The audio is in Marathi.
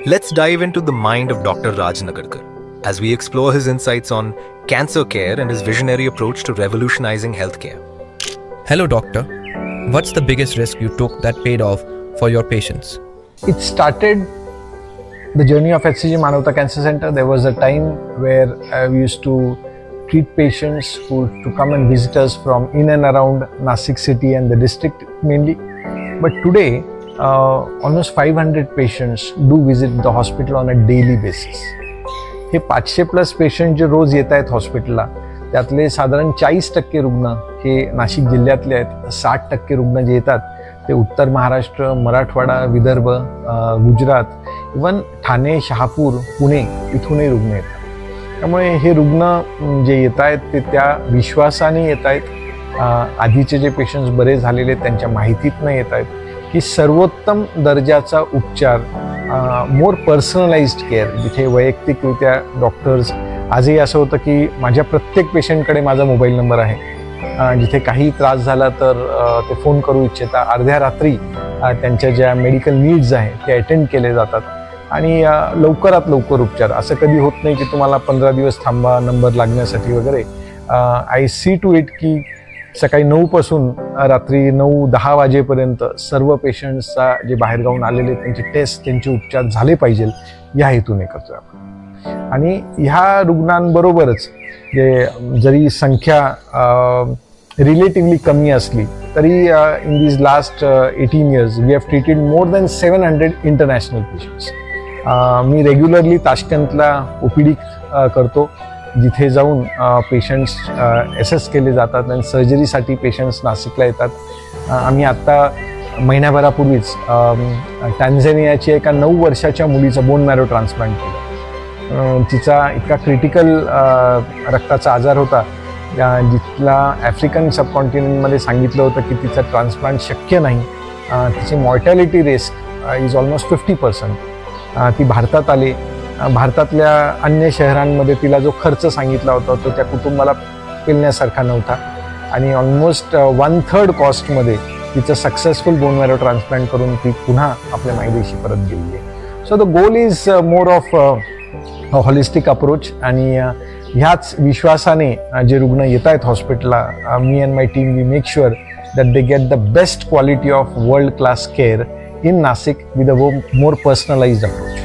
Let's dive into the mind of Dr. Raj Nagarkar as we explore his insights on cancer care and his visionary approach to revolutionizing healthcare. Hello, doctor. What's the biggest risk you took that paid off for your patients? It started the journey of HCG Manavata Cancer Center. There was a time where we used to treat patients who to come and visit us from in and around Nashik city and the district mainly. But today, almost 500 patients do visit the hospital on a daily basis. हे 500+ पेशंट जे रोज येत आहेत हॉस्पिटलला त्यातले साधारण 40% रुग्ण हे नाशिक जिल्ह्यातले आहेत. 60% रुग्ण जे येतात ते उत्तर महाराष्ट्र, मराठवाडा, विदर्भ, गुजरात, इवन ठाणे, शहापूर, पुणे इथूनही रुग्ण येतात. त्यामुळे हे रुग्ण जे येत आहेत ते त्या विश्वासाने येत आहेत. आधीचे जे पेशंट्स बरे झालेले त्यांच्या माहितीतनं येत आहेत की सर्वोत्तम दर्जाचा उपचार, मोर पर्सनलाइज्ड केअर, जिथे वैयक्तिकरित्या डॉक्टर्स, आजही असं होतं की माझ्या प्रत्येक पेशंटकडे माझा मोबाईल नंबर आहे. जिथे काही त्रास झाला तर ते फोन करू इच्छिता. अर्ध्या रात्री त्यांच्या ज्या मेडिकल नीड्स आहेत ते अटेंड केले जातात आणि लवकरात लवकर उपचार. असं कधी होत नाही की तुम्हाला 15 दिवस थांबा नंबर लागण्यासाठी वगैरे. आय सी टू इट की सकाळी 9 पासून रात्री 9-10 वाजेपर्यंत सर्व पेशंट्सचा जे बाहेरगावून आलेले त्यांचे टेस्ट, त्यांचे उपचार झाले पाहिजे या हेतूने करतोय आपण. आणि ह्या रुग्णांबरोबरच जे जरी संख्या रिलेटिव्हली कमी असली तरी in these last 18 years we have treated more than 700 international patients. मी रेग्युलरली ताशकंतला OPD करतो, जिथे जाऊन पेशंट्स एसेस केले जातात आणि सर्जरीसाठी पेशंट्स नाशिकला येतात. आम्ही आत्ता महिन्याभरापूर्वीच टॅन्झानियाची एका 9 वर्षाच्या मुलीचं बोन मॅरो ट्रान्सप्लांट केलं. तिचा इतका क्रिटिकल रक्ताचा आजार होता जिथला आफ्रिकन सबकॉन्टिनेंटमध्ये सांगितलं होतं की तिचं ट्रान्सप्लांट शक्य नाही. तिची मॉर्टॅलिटी रिस्क इज ऑलमोस्ट 50%. ती भारतात आली. भारतातल्या अन्य शहरांमध्ये तिला जो खर्च सांगितला होता तो त्या कुटुंबाला पेलण्यासारखा नव्हता आणि ऑलमोस्ट 1/3 कॉस्टमध्ये तिचं सक्सेसफुल बोन मॅरो ट्रान्सप्लांट करून ती पुन्हा आपल्या मायदेशी परत गेली आहे. So the goal is more of holistic approach. आणि ह्याच विश्वासाने जे रुग्ण येत आहेत हॉस्पिटलला, मी and my team we make sure that they get the best quality of world class care in Nashik with a more personalised approach.